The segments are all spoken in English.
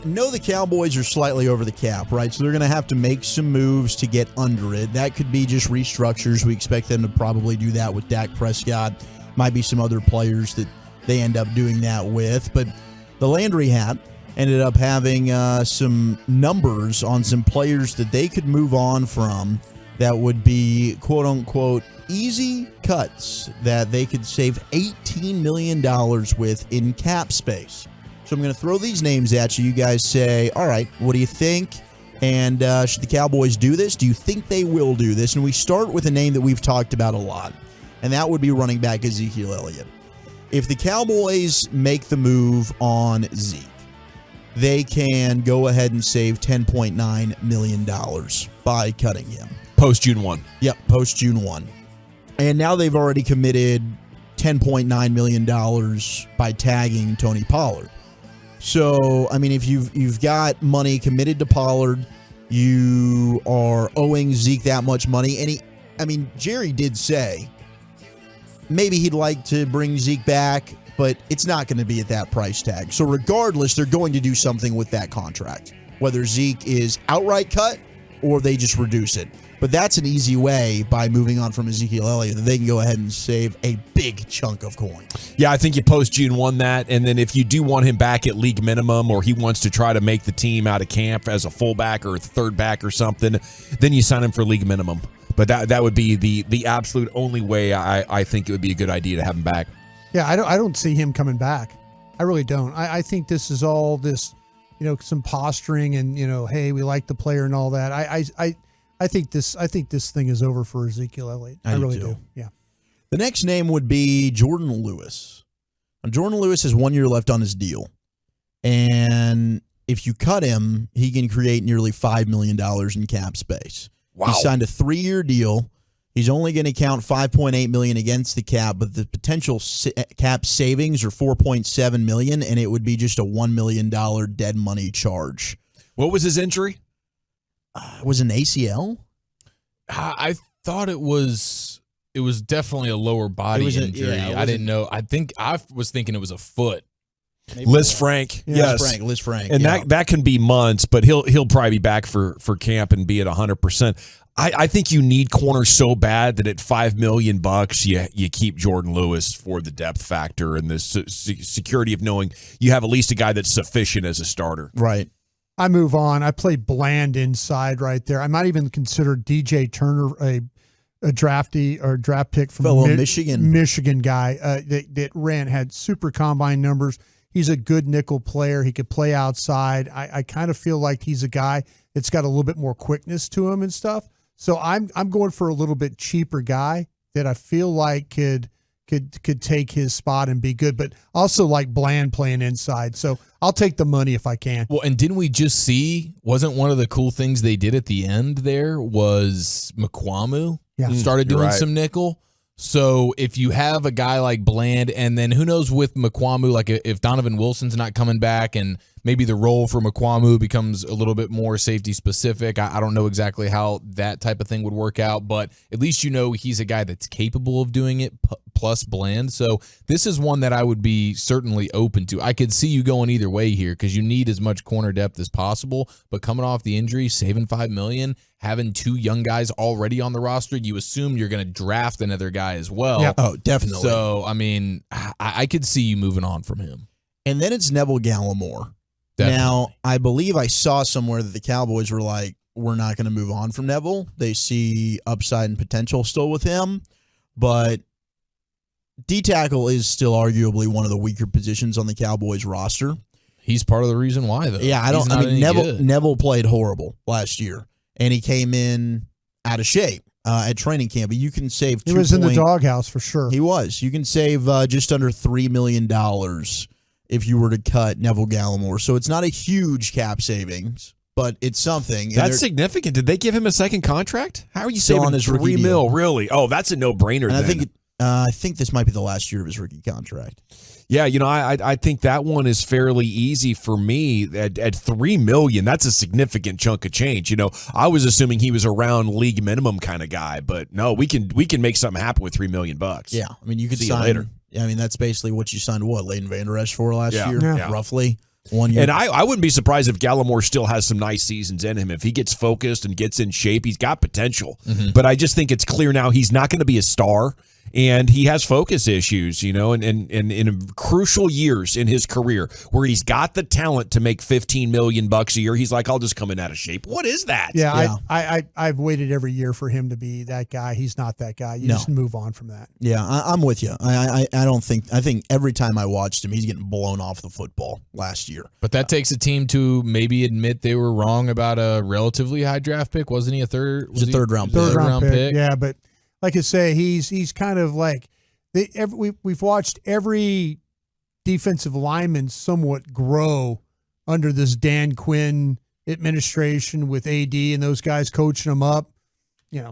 know the Cowboys are slightly over the cap, right? So they're going to have to make some moves to get under it. That could be just restructures. We expect them to probably do that with Dak Prescott. Might be some other players that they end up doing that with. But the Landry hat ended up having some numbers on some players that they could move on from that would be, quote-unquote, easy cuts that they could save $18 million with in cap space. So I'm going to throw these names at you. You guys say, all right, what do you think? And should the Cowboys do this? Do you think they will do this? And we start with a name that we've talked about a lot, and that would be running back Ezekiel Elliott. If the Cowboys make the move on Zeke, they can go ahead and save $10.9 million by cutting him. Post-June 1. Yep, post-June 1. And now they've already committed $10.9 million by tagging Tony Pollard. So, I mean, if you've got money committed to Pollard, you are owing Zeke that much money. And Jerry did say maybe he'd like to bring Zeke back, but it's not going to be at that price tag. So regardless, they're going to do something with that contract, whether Zeke is outright cut or they just reduce it. But that's an easy way by moving on from Ezekiel Elliott that they can go ahead and save a big chunk of coin. Yeah, I think you post-June 1 that, and then if you do want him back at league minimum or he wants to try to make the team out of camp as a fullback or a third back or something, then you sign him for league minimum. But that would be the absolute only way I think it would be a good idea to have him back. Yeah, I don't see him coming back. I really don't. I think this is all this, some posturing and, hey, we like the player and all that. I think this thing is over for Ezekiel Elliott. I really do. Yeah. The next name would be Jordan Lewis. Now, Jordan Lewis has 1 year left on his deal. And if you cut him, he can create nearly $5 million in cap space. Wow. He signed a 3-year deal. He's only going to count $5.8 million against the cap, but the potential cap savings are $4.7 million, and it would be just a $1 million dead money charge. What was his injury? Was an ACL? I thought it was definitely a lower body injury. I didn't know. I was thinking it was a foot. Maybe Liz Frank. Yeah, Yes. Liz Frank. And that can be months, but he'll probably be back for camp and be at 100%. I think you need corners so bad that at $5 million you keep Jordan Lewis for the depth factor and the security of knowing you have at least a guy that's sufficient as a starter. Right. I move on. I play Bland inside right there. I might even consider DJ Turner a draftee or draft pick from Michigan guy that had super combine numbers. He's a good nickel player. He could play outside. I kind of feel like he's a guy that's got a little bit more quickness to him and stuff. So I'm going for a little bit cheaper guy that I feel like could take his spot and be good, but also like Bland playing inside. So I'll take the money if I can. Well, and didn't we just see, wasn't one of the cool things they did at the end there was McQuamu started doing some nickel. So if you have a guy like Bland, and then who knows with McQuamu, like if Donovan Wilson's not coming back and maybe the role for McQuamu becomes a little bit more safety specific. I don't know exactly how that type of thing would work out, but at least he's a guy that's capable of doing it, plus Bland. So this is one that I would be certainly open to. I could see you going either way here because you need as much corner depth as possible, but coming off the injury, saving $5 million, having two young guys already on the roster, you assume you're going to draft another guy as well. Yeah. Oh, definitely. So, I could see you moving on from him. And then it's Neville Gallimore. Definitely. Now, I believe I saw somewhere that the Cowboys were like, we're not going to move on from Neville. They see upside and potential still with him. But D-tackle is still arguably one of the weaker positions on the Cowboys roster. He's part of the reason why, though. Yeah, Neville played horrible last year, and he came in out of shape at training camp. But you can save He was in the doghouse for sure. He was. You can save just under $3 million if you were to cut Neville Gallimore. So it's not a huge cap savings, but it's something. That's significant. Did they give him a second contract? How are you saving on his $3 million? Really? Oh, that's a no-brainer. And I think this might be the last year of his rookie contract. Yeah, I think that one is fairly easy for me. At $3 million, that's a significant chunk of change. I was assuming he was around league minimum kind of guy, but no, we can make something happen with $3 million. Yeah, you could see sign you later. That's basically what you signed. Leighton Vander Esch for last year, Yeah. roughly. 1 year. And I wouldn't be surprised if Gallimore still has some nice seasons in him. If he gets focused and gets in shape, he's got potential. But I just think it's clear now he's not going to be a star. And he has focus issues, and in crucial years in his career where he's got the talent to make $15 million a year, he's like, I'll just come in out of shape. What is that? Yeah. I've waited every year for him to be that guy. He's not that guy. You just move on from that. Yeah, I'm with you. I think every time I watched him, he's getting blown off the football last year. But that takes a team to maybe admit they were wrong about a relatively high draft pick. Wasn't he a third? Was a third round pick. Yeah, but like I say, he's kind of like we've watched every defensive lineman somewhat grow under this Dan Quinn administration with AD and those guys coaching them up.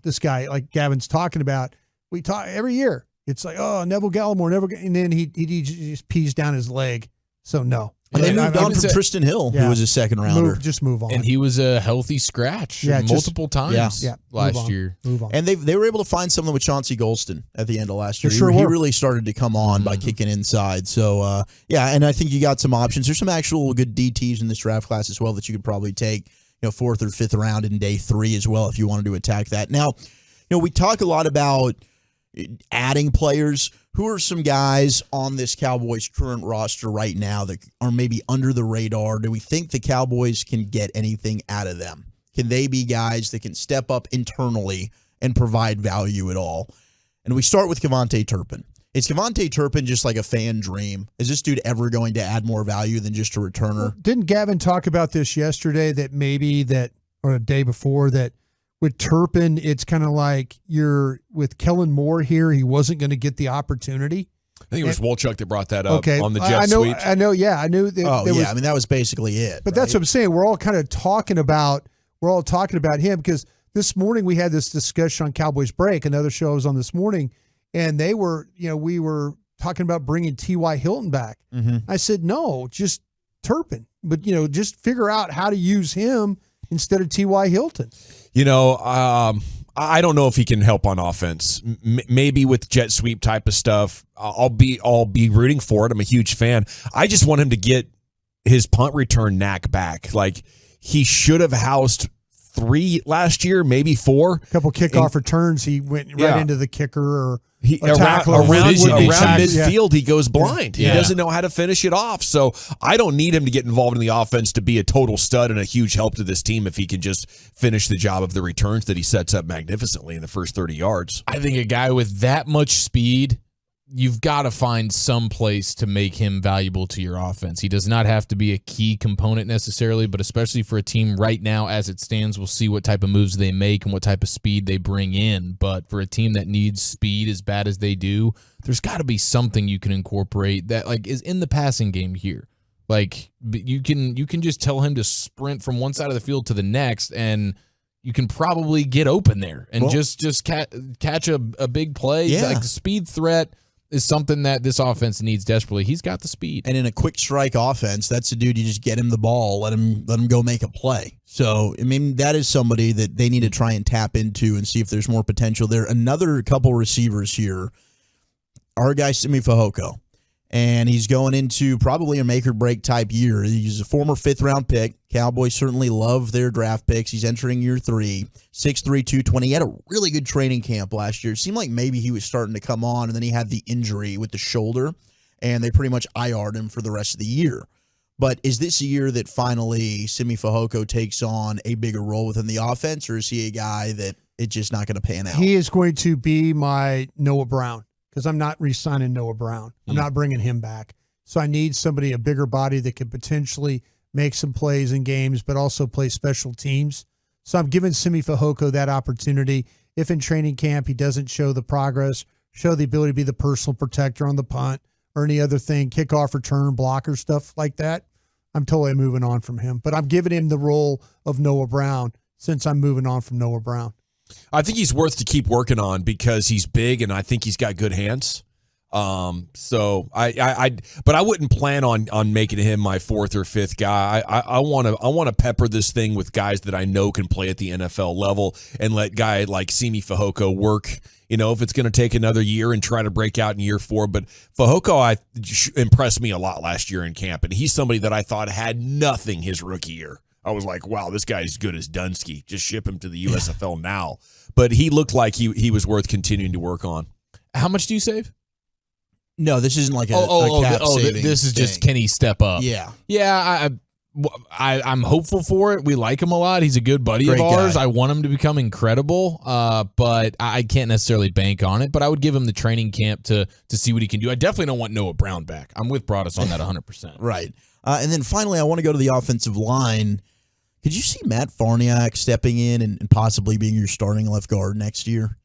This guy like Gavin's talking about. We talk every year. It's like, oh, Neville Gallimore, and then he just pees down his leg. So no. And they moved on from Tristan Hill, who was a second rounder. Just move on. And he was a healthy scratch multiple times last year. Move on. And they were able to find something with Chauncey Golston at the end of last year. He really started to come on by kicking inside. So, and I think you got some options. There's some actual good DTs in this draft class as well that you could probably take, 4th or 5th round in day 3 as well if you wanted to attack that. Now, we talk a lot about adding players. Who are some guys on this Cowboys current roster right now that are maybe under the radar? Do we think the Cowboys can get anything out of them? Can they be guys that can step up internally and provide value at all? And we start with Kavontae Turpin. Is Kavontae Turpin just like a fan dream? Is this dude ever going to add more value than just a returner? Well, didn't Gavin talk about this yesterday or the day before that with Turpin, it's kind of like you're with Kellen Moore here. He wasn't going to get the opportunity. I think it was Wolchuk that brought that up on the jet sweep. I know. Yeah, I knew. That was basically it. But that's what I'm saying. We're all kind of talking about him because this morning we had this discussion on Cowboys Break. Another show I was on this morning, and we were talking about bringing T.Y. Hilton back. I said no, just Turpin, but just figure out how to use him instead of T.Y. Hilton. I don't know if he can help on offense. Maybe with jet sweep type of stuff. I'll be rooting for it. I'm a huge fan. I just want him to get his punt return knack back. Like he should have housed 3 last year, maybe 4. A couple kickoff returns, he went right into the kicker or around midfield, he goes blind. He doesn't know how to finish it off. So I don't need him to get involved in the offense to be a total stud and a huge help to this team if he can just finish the job of the returns that he sets up magnificently in the first 30 yards. I think a guy with that much speed, you've got to find some place to make him valuable to your offense. He does not have to be a key component necessarily, but especially for a team right now as it stands, we'll see what type of moves they make and what type of speed they bring in. But for a team that needs speed as bad as they do, there's got to be something you can incorporate that is in the passing game here. Like you can just tell him to sprint from one side of the field to the next, and you can probably get open there and just catch a big play. Yeah. Like the speed threat is something that this offense needs desperately. He's got the speed. And in a quick strike offense, that's the dude you just get him the ball, let him go make a play. So, that is somebody that they need to try and tap into and see if there's more potential there. Another couple receivers here. Our guy, Simi Fehoko. And he's going into probably a make-or-break type year. He's a former 5th-round pick. Cowboys certainly love their draft picks. He's entering year 3, 6'3", 220. He had a really good training camp last year. It seemed like maybe he was starting to come on, and then he had the injury with the shoulder, and they pretty much IR'd him for the rest of the year. But is this a year that finally Simi Fehoko takes on a bigger role within the offense, or is he a guy that it's just not going to pan out? He is going to be my Noah Brown. Because I'm not re-signing Noah Brown. I'm not bringing him back. So I need somebody, a bigger body that could potentially make some plays in games, but also play special teams. So I'm giving Simi Fehoko that opportunity. If in training camp he doesn't show the progress, show the ability to be the personal protector on the punt or any other thing, kickoff return, blocker, stuff like that, I'm totally moving on from him. But I'm giving him the role of Noah Brown since I'm moving on from Noah Brown. I think he's worth to keep working on because he's big and I think he's got good hands. So but I wouldn't plan on making him my fourth or fifth guy. I want to pepper this thing with guys that I know can play at the NFL level and let guy like Simi Fehoko work. You know, if it's going to take another year and try to break out in year 4. But Fehoko impressed me a lot last year in camp, and he's somebody that I thought had nothing his rookie year. I was like, wow, this guy's good as Dunsky. Just ship him to the USFL now. But he looked like he was worth continuing to work on. How much do you save? No, this isn't like a cap saving this is thing. just, can he step up? Yeah. Yeah, I'm hopeful for it. We like him a lot. He's a good buddy of ours. Guy. I want him to become incredible, but I can't necessarily bank on it. But I would give him the training camp to see what he can do. I definitely don't want Noah Brown back. I'm with Broadus on that 100%. Right. And then finally, I want to go to the offensive line. Could you see Matt Farniak stepping in and possibly being your starting left guard next year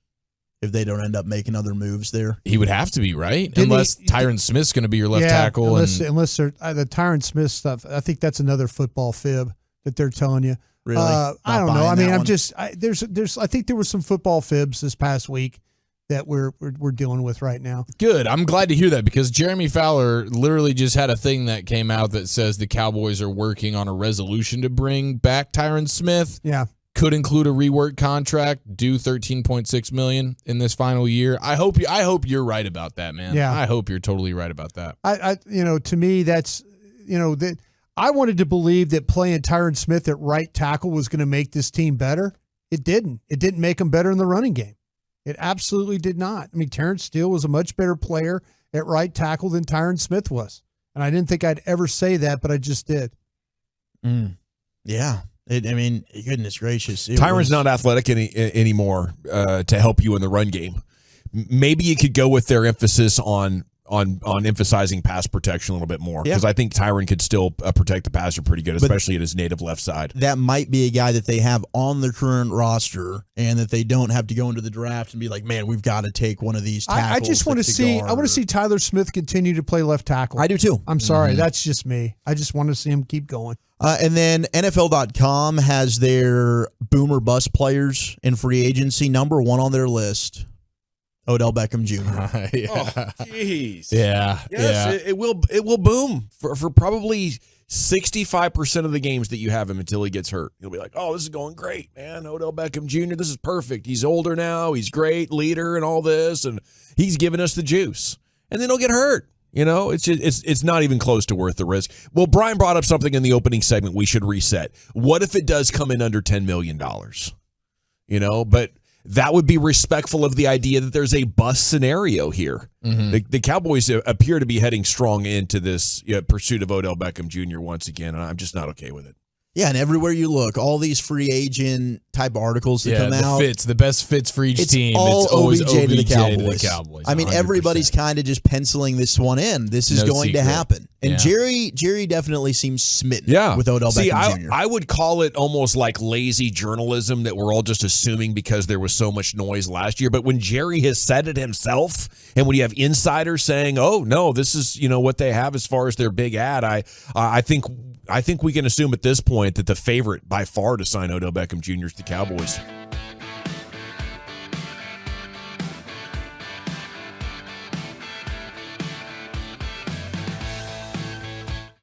if they don't end up making other moves there? He would have to be, right? Unless Tyron Smith's going to be your left tackle. Unless the Tyron Smith stuff, I think that's another football fib that they're telling you. Really? I don't know. I mean, I think there were some football fibs this past week that we're dealing with right now. Good. I'm glad to hear that because Jeremy Fowler literally just had a thing that came out that says the Cowboys are working on a resolution to bring back Tyron Smith. Yeah. Could include a rework contract, due $13.6 million in this final year. I hope you're right about that, man. Yeah. I hope you're totally right about that. To me, that's, that I wanted to believe that playing Tyron Smith at right tackle was going to make this team better. It didn't. It didn't make them better in the running game. It absolutely did not. I mean, Terrence Steele was a much better player at right tackle than Tyron Smith was. And I didn't think I'd ever say that, but I just did. Yeah. Goodness gracious. Tyron's not athletic anymore to help you in the run game. Maybe you could go with their emphasis on emphasizing pass protection a little bit more because I think Tyron could still protect the passer pretty good, especially at his native left side. That might be a guy that they have on their current roster and that they don't have to go into the draft and be like, man, we've got to take one of these tackles. I just want to see. I want to see Tyler Smith continue to play left tackle. I do too. I'm sorry, that's just me. I just want to see him keep going. And then NFL.com has their boomer bust players in free agency. Number 1 on their list, Odell Beckham Jr. Yeah. Oh, jeez. Yeah. Yes, it will boom for probably 65% of the games that you have him until he gets hurt. You'll be like, oh, this is going great, man. Odell Beckham Jr., this is perfect. He's older now. He's great, leader and all this, and he's giving us the juice. And then he'll get hurt. It's not even close to worth the risk. Well, Brian brought up something in the opening segment we should reset. What if it does come in under $10 million? But that would be respectful of the idea that there's a bust scenario here. Mm-hmm. The Cowboys appear to be heading strong into this pursuit of Odell Beckham Jr. once again, and I'm just not okay with it. Yeah, and everywhere you look, all these free agent type articles that come out. The best fits for each team. It's always OBJ to the Cowboys. I mean, 100%. Everybody's kind of just penciling this one in. This is going to happen. And Jerry definitely seems smitten with Odell Beckham Jr. I would call it almost like lazy journalism that we're all just assuming because there was so much noise last year. But when Jerry has said it himself, and when you have insiders saying, oh, no, this is what they have as far as their big ad, I think we can assume at this point that the favorite by far to sign Odell Beckham Jr. is the Cowboys.